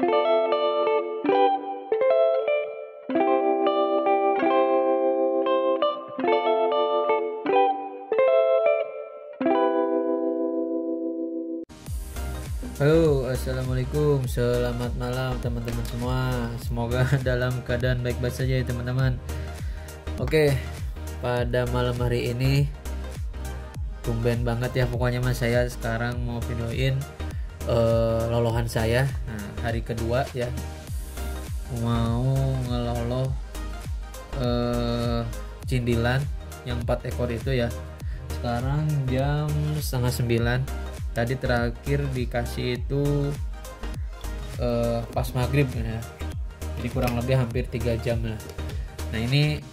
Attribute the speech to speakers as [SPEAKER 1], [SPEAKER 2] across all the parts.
[SPEAKER 1] Halo, assalamualaikum, selamat malam teman-teman semua. Semoga dalam keadaan baik-baik saja ya teman-teman. Oke, pada malam hari ini tumben banget ya pokoknya mas, saya sekarang mau videoin lolohan saya. Nah, hari kedua ya, mau ngeloloh cindilan yang 4 ekor itu ya. Sekarang jam 8:30. Tadi terakhir dikasih itu pas maghrib ya, jadi kurang lebih hampir 3 jam lah. Nah ini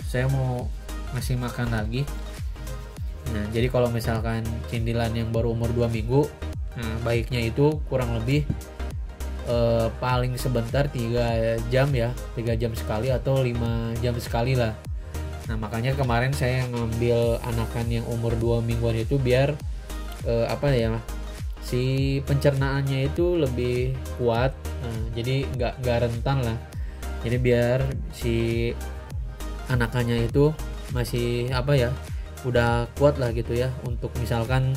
[SPEAKER 1] saya mau ngasih makan lagi. Nah jadi kalau misalkan cindilan yang baru umur 2 minggu, nah baiknya itu kurang lebih paling sebentar 3 jam ya, 3 jam sekali atau 5 jam sekali lah. Nah makanya kemarin saya ngambil anakan yang umur 2 mingguan itu biar si pencernaannya itu lebih kuat. Nah, jadi nggak rentan lah. Jadi biar si anakannya itu masih udah kuat lah gitu ya, untuk misalkan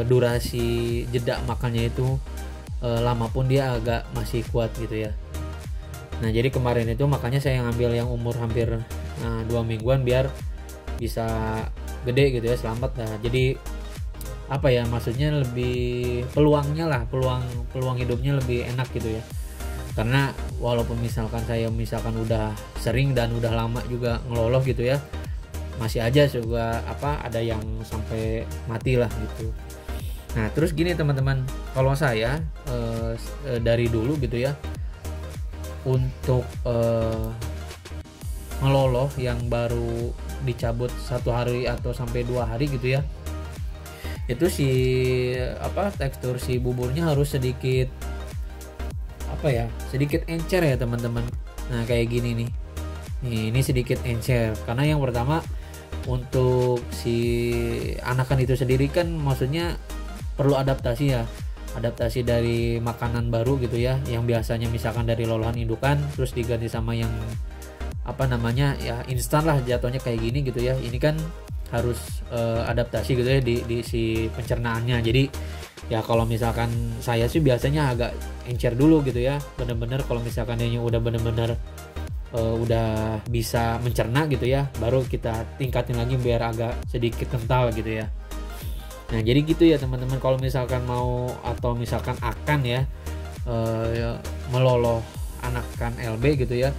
[SPEAKER 1] durasi jeda makannya itu lama pun dia agak masih kuat gitu ya. Nah jadi kemarin itu makanya saya ngambil yang umur hampir 2 mingguan biar bisa gede gitu ya, selamat lah. Jadi maksudnya lebih peluangnya lah, peluang hidupnya lebih enak gitu ya. Karena walaupun misalkan saya udah sering dan udah lama juga ngeloloh gitu ya, masih aja juga ada yang sampai mati lah gitu. Nah terus gini teman-teman, kalau saya dari dulu gitu ya, untuk ngeloloh yang baru dicabut 1 hari atau sampai 2 hari gitu ya, itu tekstur si buburnya harus sedikit sedikit encer ya teman-teman. Nah kayak gini nih, ini sedikit encer karena yang pertama untuk si anakan itu sendiri kan maksudnya perlu adaptasi ya, adaptasi dari makanan baru gitu ya, yang biasanya misalkan dari lolohan indukan terus diganti sama yang instan lah jatuhnya kayak gini gitu ya. Ini kan harus adaptasi gitu ya di si pencernaannya. Jadi ya kalau misalkan saya sih biasanya agak encer dulu gitu ya, bener-bener kalau misalkan dia udah bener-bener udah bisa mencerna gitu ya, baru kita tingkatin lagi biar agak sedikit kental gitu ya. Nah jadi gitu ya teman-teman, kalau misalkan mau atau misalkan akan meloloh anakan LB gitu ya,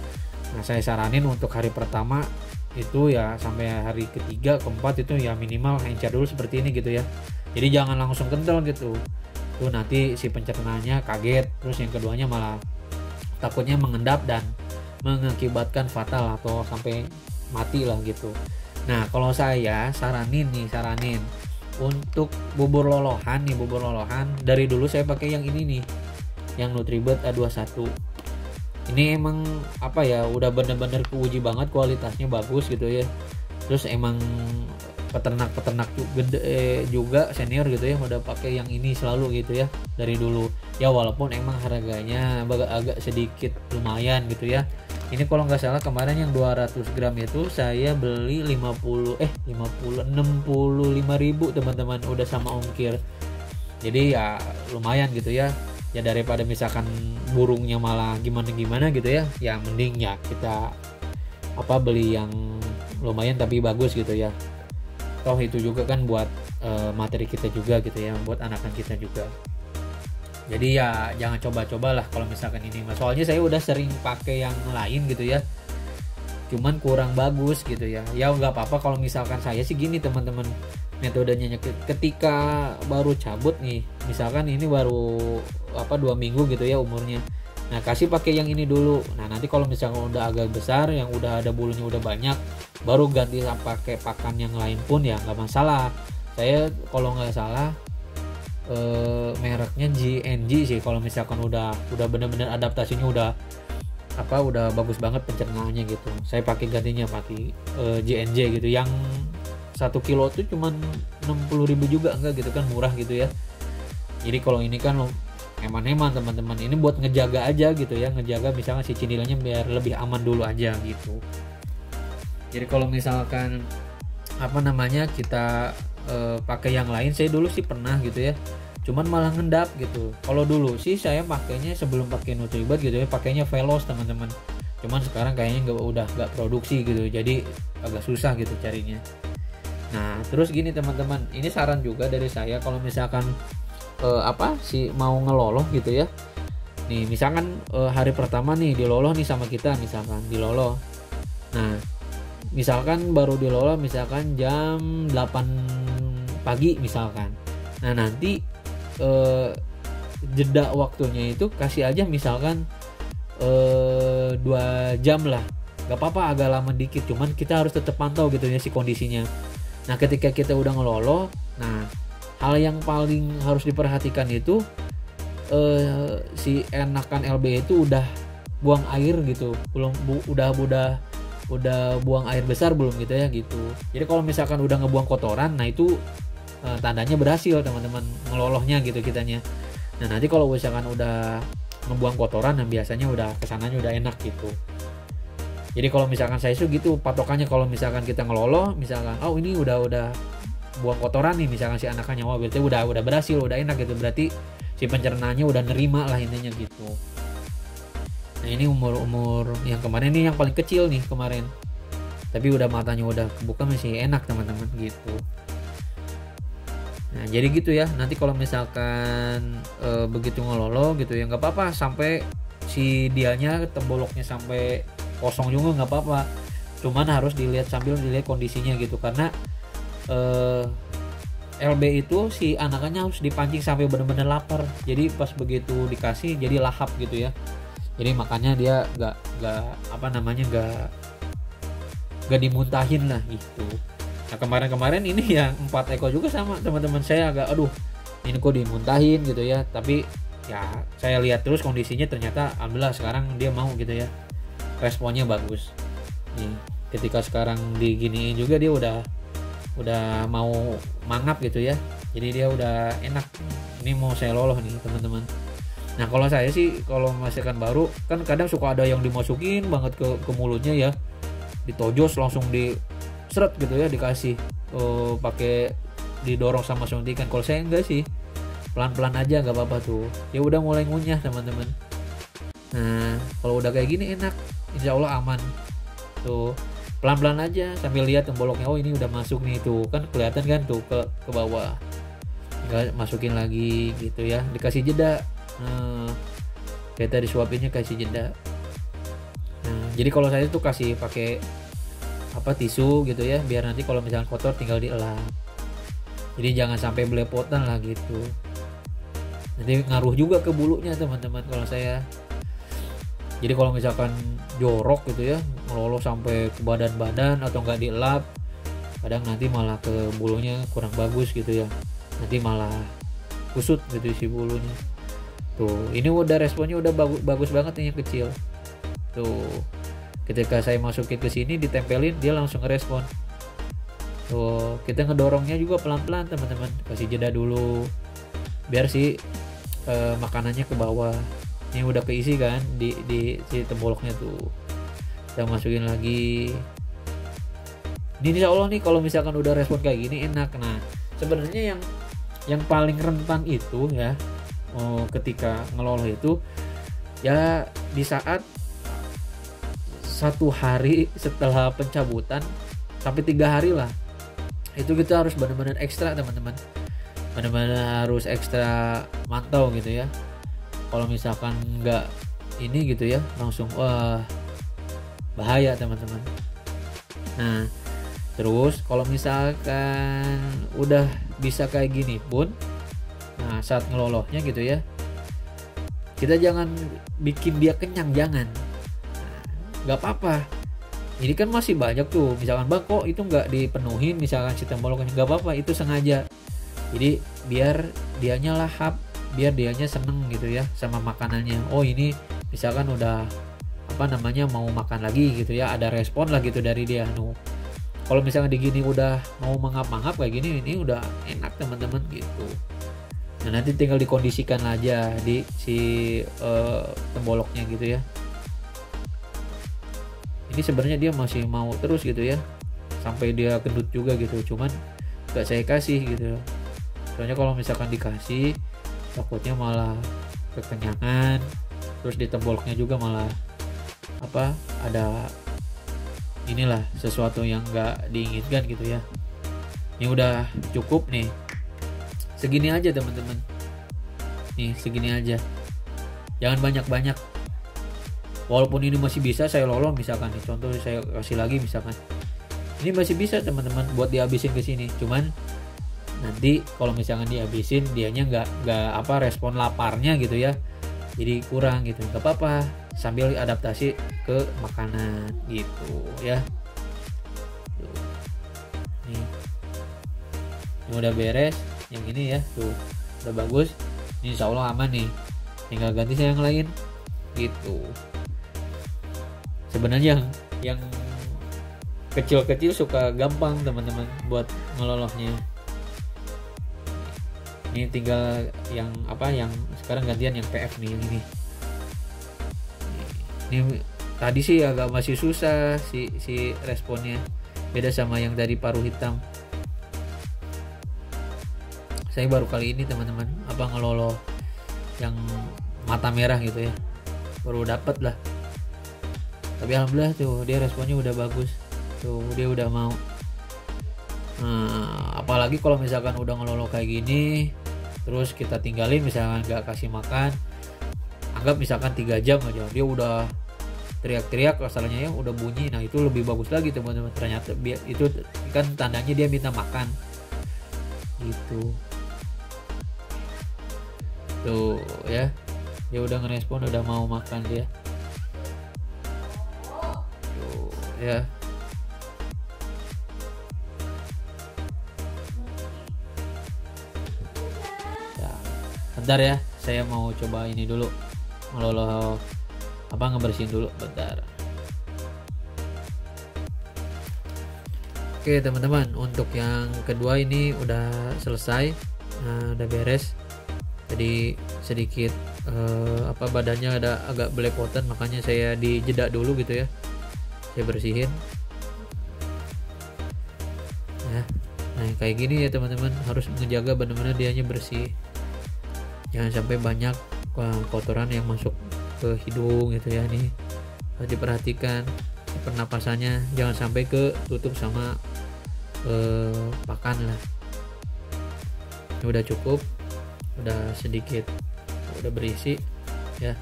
[SPEAKER 1] nah saya saranin untuk hari pertama itu ya sampai hari ketiga keempat itu ya minimal encer dulu seperti ini gitu ya. Jadi jangan langsung kental gitu, tuh nanti si pencernaannya kaget, terus yang keduanya malah takutnya mengendap dan mengakibatkan fatal atau sampai mati lah gitu. Nah kalau saya saranin untuk bubur lolohan dari dulu saya pakai yang ini nih, yang Nutribet A21. Ini emang udah bener-bener keuji banget, kualitasnya bagus gitu ya. Terus emang peternak juga senior gitu ya udah pakai yang ini selalu gitu ya dari dulu ya, walaupun emang harganya agak sedikit lumayan gitu ya. Ini kalau nggak salah kemarin yang 200 gram itu saya beli 65.000 teman-teman, udah sama ongkir. Jadi ya lumayan gitu ya. Ya daripada misalkan burungnya malah gimana gitu ya, ya mending ya kita beli yang lumayan tapi bagus gitu ya. Toh itu juga kan buat materi kita juga gitu ya, buat anakan kita juga. Jadi ya jangan coba-cobalah kalau misalkan ini mas, soalnya saya udah sering pakai yang lain gitu ya, cuman kurang bagus gitu ya. Ya nggak apa-apa kalau misalkan saya sih gini teman-teman, metodenya ketika baru cabut nih, misalkan ini baru 2 minggu gitu ya umurnya, nah kasih pakai yang ini dulu. Nah nanti kalau misalkan udah agak besar, yang udah ada bulunya udah banyak, baru ganti pakai pakan yang lain pun ya nggak masalah. Saya kalau nggak salah mereknya GNG sih, kalau misalkan udah bener-bener adaptasinya udah bagus banget pencernaannya gitu. Saya pakai gantinya pakai GNJ gitu, yang 1 kilo tuh cuman 60.000 juga enggak gitu kan, murah gitu ya. Jadi kalau ini kan hemat-hemat teman-teman. Ini buat ngejaga aja gitu ya, ngejaga misalkan si cindilanya biar lebih aman dulu aja gitu. Jadi kalau misalkan apa namanya kita pakai yang lain, saya dulu sih pernah gitu ya, cuman malah ngendap gitu. Kalau dulu sih saya pakainya sebelum pakai Nutribad gitu ya, pakainya Veloz teman-teman. Cuman sekarang kayaknya udah nggak produksi gitu, jadi agak susah gitu carinya. Nah terus gini teman-teman, ini saran juga dari saya kalau misalkan mau ngeloloh gitu ya. Nih misalkan hari pertama nih diloloh nih sama kita, misalkan diloloh. Nah misalkan baru diloloh misalkan jam 8 pagi misalkan. Nah nanti jeda waktunya itu kasih aja misalkan 2 jam lah, gak apa-apa agak lama dikit, cuman kita harus tetap pantau gitu ya si kondisinya. Nah ketika kita udah ngeloloh, nah hal yang paling harus diperhatikan itu si enakan LB itu udah buang air gitu, belum udah buang air besar belum gitu ya gitu. Jadi kalau misalkan udah ngebuang kotoran, nah itu tandanya berhasil teman-teman ngelolohnya gitu kitanya. Nah nanti kalau misalkan udah ngebuang kotoran, nah biasanya udah kesananya udah enak gitu. Jadi kalau misalkan saya tuh gitu patokannya, kalau misalkan kita ngeloloh misalkan oh ini udah buang kotoran nih misalkan si anakannya, wah berarti udah berhasil, udah enak gitu, berarti si pencernaannya udah nerima lah intinya gitu. Nah ini umur yang kemarin ini yang paling kecil nih kemarin, tapi udah matanya udah kebuka masih enak teman-teman gitu. Nah jadi gitu ya, nanti kalau misalkan begitu ngelolo gitu ya nggak apa-apa sampai si dianya temboloknya sampai kosong juga nggak apa-apa, cuman harus dilihat sambil dilihat kondisinya gitu, karena LB itu si anakannya harus dipancing sampai benar-benar lapar, jadi pas begitu dikasih jadi lahap gitu ya, jadi makanya dia nggak dimuntahin lah gitu. Nah kemarin ini yang 4 ekor juga sama teman-teman saya agak ini kok dimuntahin gitu ya, tapi ya saya lihat terus kondisinya ternyata alhamdulillah sekarang dia mau gitu ya, responnya bagus nih. Ketika sekarang diginiin juga dia udah mau mangap gitu ya, jadi dia udah enak, ini mau saya loloh nih teman-teman. Nah kalau saya sih kalau masakan baru kan kadang suka ada yang dimasukin banget ke mulutnya ya, ditojos langsung di seret gitu ya, dikasih pakai didorong sama suntikan. Kalau saya enggak sih, pelan-pelan aja nggak apa-apa tuh, ya udah mulai ngunyah teman-teman. Nah kalau udah kayak gini enak, insya Allah aman tuh, pelan-pelan aja sambil lihat temboloknya, oh ini udah masuk nih, tuh kan kelihatan kan tuh ke bawah, tinggal masukin lagi gitu ya, dikasih jeda. Kita disuapinnya kasih jeda. Nah jadi kalau saya tuh kasih pakai tisu gitu ya, biar nanti kalau misalnya kotor tinggal dielap, jadi jangan sampai belepotan lah gitu, nanti ngaruh juga ke bulunya teman-teman kalau saya. Jadi kalau misalkan jorok gitu ya, ngeloloh sampai ke badan-badan atau nggak dielap, kadang nanti malah ke bulunya kurang bagus gitu ya, nanti malah kusut gitu isi bulunya. Tuh ini udah responnya udah bagus banget nih yang kecil tuh. Ketika saya masukin ke sini ditempelin, dia langsung ngerespon. Tuh kita ngedorongnya juga pelan-pelan teman-teman, kasih jeda dulu biar si makanannya ke bawah. Ini udah keisi kan di si temboloknya tuh, kita masukin lagi. Ini insya Allah nih kalau misalkan udah respon kayak gini enak. Nah sebenarnya yang paling rentan itu ya ketika ngeloloh itu ya di saat 1 hari setelah pencabutan sampai 3 hari lah, itu kita harus benar-benar ekstra teman-teman, benar-benar harus ekstra mantau gitu ya. Kalau misalkan nggak ini gitu ya, langsung wah bahaya teman-teman. Nah terus kalau misalkan udah bisa kayak gini pun, nah saat ngelolohnya gitu ya, kita jangan bikin dia kenyang, jangan. Nggak apa-apa, ini kan masih banyak tuh, misalkan bang kok itu nggak dipenuhin misalkan si temboloknya, nggak apa-apa, itu sengaja, jadi biar dianya lahap, biar dianya seneng gitu ya sama makanannya. Oh ini misalkan udah mau makan lagi gitu ya, ada respon lah gitu dari dia. Kalau misalkan digini udah mau mangap-mangap kayak gini, ini udah enak teman-teman gitu. Nah nanti tinggal dikondisikan aja di si temboloknya gitu ya. Ini sebenarnya dia masih mau terus gitu ya, sampai dia gendut juga gitu, cuman gak saya kasih gitu. Soalnya kalau misalkan dikasih takutnya malah kekenyangan, terus di temboloknya juga malah apa, ada inilah sesuatu yang gak diinginkan gitu ya. Ini udah cukup nih, segini aja teman-teman, nih segini aja, jangan banyak-banyak. Walaupun ini masih bisa saya lolong, misalkan nih contoh saya kasih lagi, misalkan ini masih bisa teman-teman buat dihabisin ke sini, cuman nanti kalau misalkan dihabisin dianya nggak apa respon laparnya gitu ya, jadi kurang gitu. Nggak apa-apa, sambil adaptasi ke makanan gitu ya. Tuh. Nih ini udah beres yang ini ya, tuh udah bagus, ini insya Allah aman nih, tinggal ganti saya yang lain gitu. Sebenarnya yang kecil-kecil suka gampang teman-teman buat ngelolohnya. Ini tinggal yang apa, yang sekarang gantian yang PF nih, yang ini. Ini tadi sih agak masih susah si responnya, beda sama yang dari paruh hitam. Saya baru kali ini teman-teman apa ngeloloh yang mata merah gitu ya, baru dapat lah. Tapi alhamdulillah tuh dia responnya udah bagus, tuh dia udah mau. Nah, apalagi kalau misalkan udah ngeloloh kayak gini terus kita tinggalin, misalkan nggak kasih makan, anggap misalkan 3 jam aja dia udah teriak-teriak asalnya ya, udah bunyi. Nah itu lebih bagus lagi teman-teman, ternyata itu kan tandanya dia minta makan gitu. Tuh ya, dia udah ngerespon, udah mau makan dia. Tuh ya. Bentar ya, saya mau coba ini dulu, ngeloloh apa, ngebersihin dulu bentar. Oke teman-teman, untuk yang kedua ini udah selesai, udah beres. Jadi sedikit apa badannya ada agak belepotan, makanya saya dijeda dulu gitu ya, saya bersihin ya. Nah kayak gini ya teman-teman, harus menjaga benar-benar dianya bersih, jangan sampai banyak kotoran yang masuk ke hidung gitu ya. Nih harus diperhatikan pernapasannya, jangan sampai tutup sama pakan lah. Ini udah cukup, udah sedikit, udah berisi ya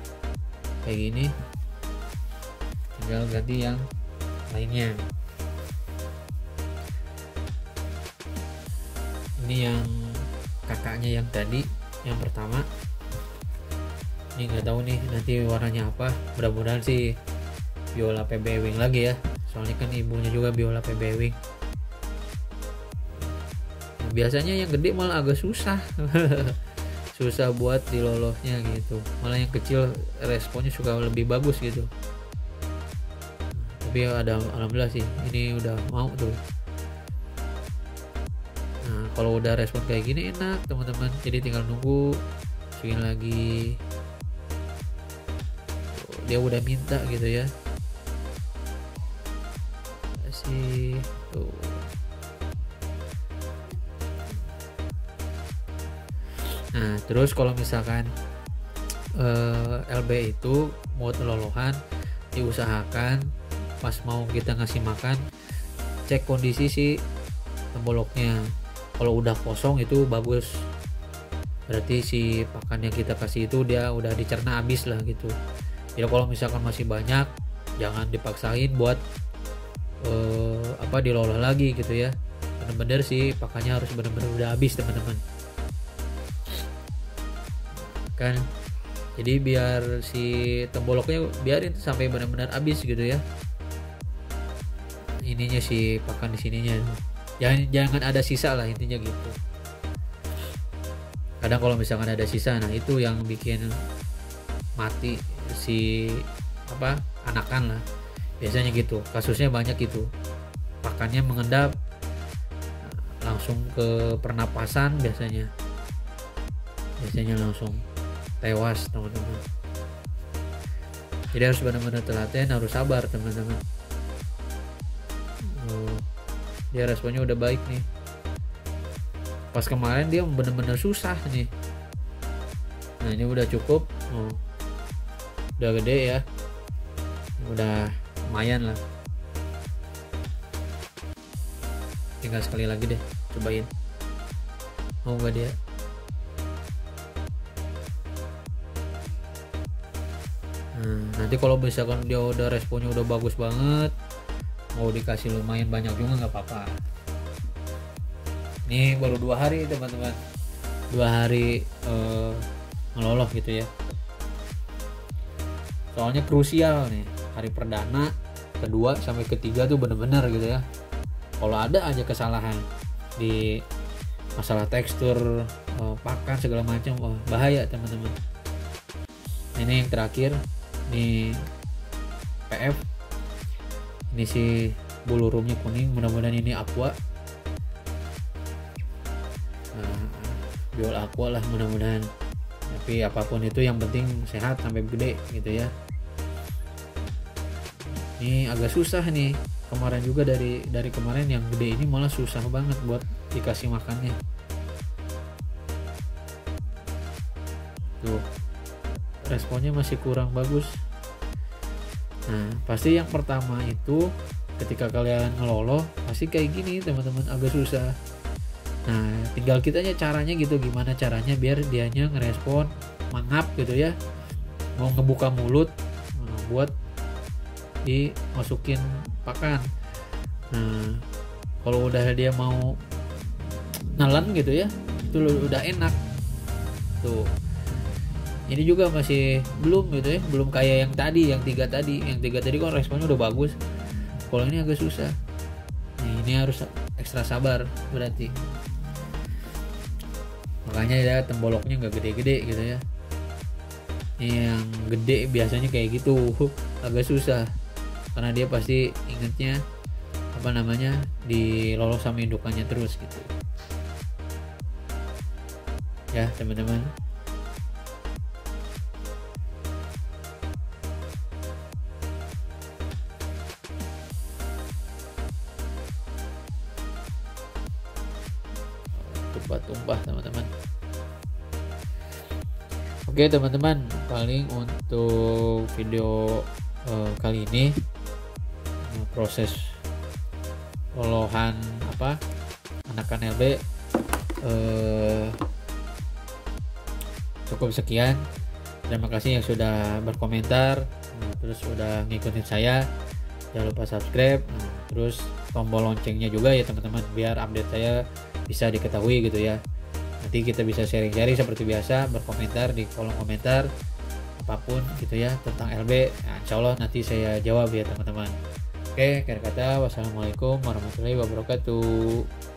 [SPEAKER 1] kayak gini, tinggal ganti yang lainnya. Ini yang kakaknya yang tadi, yang pertama ini nggak tahu nih nanti warnanya apa, mudah-mudahan sih Biola PB Wing lagi ya, soalnya kan ibunya juga Biola PB Wing. Biasanya yang gede malah agak susah susah buat dilolohnya gitu, malah yang kecil responnya suka lebih bagus gitu. Tapi ada alhamdulillah sih ini udah mau tuh. Nah kalau udah respon kayak gini enak teman-teman, jadi tinggal nunggu masukin lagi. Dia udah minta gitu ya, kasih tuh. Nah terus kalau misalkan LB itu mau lolohan, diusahakan pas mau kita ngasih makan cek kondisi si temboloknya. Kalau udah kosong itu bagus, berarti si pakan yang kita kasih itu dia udah dicerna habis lah gitu. Ya kalau misalkan masih banyak, jangan dipaksain buat apa diloloh lagi gitu ya. Bener-bener sih pakannya harus bener-bener udah habis teman-teman kan. Jadi biar si temboloknya biarin sampai benar-benar habis gitu ya, ininya si pakan di sininya, jangan ada sisa lah intinya gitu. Kadang kalau misalkan ada sisa, nah itu yang bikin mati si apa anakan lah, biasanya gitu kasusnya banyak gitu, pakannya mengendap langsung ke pernapasan biasanya. biasanya langsung tewas teman-teman. Jadi harus benar-benar telaten, harus sabar teman-teman. Dia responnya udah baik nih. Pas kemarin dia benar-benar susah nih. Nah ini udah cukup. Udah gede ya, udah lumayan lah. Tinggal sekali lagi deh, cobain. Mau nggak dia? Nanti kalau misalkan dia udah responnya udah bagus banget, mau dikasih lumayan banyak juga nggak apa-apa. Ini baru 2 hari teman-teman, 2 hari ngeloloh gitu ya. Soalnya krusial nih, hari perdana, kedua sampai ketiga tuh bener-bener gitu ya. Kalau ada aja kesalahan di masalah tekstur, pakan segala macam, bahaya teman-teman. Ini yang terakhir, ini PF, ini si bulu rumnya kuning, mudah-mudahan ini aqua, biol aqua lah mudah-mudahan. Tapi apapun itu yang penting sehat sampai gede gitu ya. Ini agak susah nih, kemarin juga dari kemarin yang gede ini malah susah banget buat dikasih makannya. Tuh, responnya masih kurang bagus. Nah pasti yang pertama itu ketika kalian ngeloloh pasti kayak gini teman-teman, agak susah. Nah tinggal kitanya caranya gitu, gimana caranya biar dianya ngerespon mangap gitu ya, mau ngebuka mulut buat dimasukin pakan. Nah kalau udah dia mau nelen gitu ya, itu udah enak tuh. Ini juga masih belum gitu ya, belum kayak yang tadi, yang tiga tadi kan responnya udah bagus. Kalau ini agak susah. Nah, ini harus ekstra sabar berarti. Makanya ya temboloknya nggak gede-gede gitu ya. Yang gede biasanya kayak gitu agak susah, karena dia pasti ingetnya diloloh sama indukannya terus gitu ya teman-teman. Tumpah teman-teman. Oke teman-teman, paling untuk video kali ini proses lolohan anakan LB cukup sekian. Terima kasih yang sudah berkomentar, terus sudah ngikutin saya. Jangan lupa subscribe, terus tombol loncengnya juga ya teman-teman, biar update saya bisa diketahui gitu ya. Nanti kita bisa sharing-sharing seperti biasa, berkomentar di kolom komentar apapun gitu ya tentang LB. Nah, insya Allah nanti saya jawab ya teman-teman. Oke, akhir kata wassalamualaikum warahmatullahi wabarakatuh.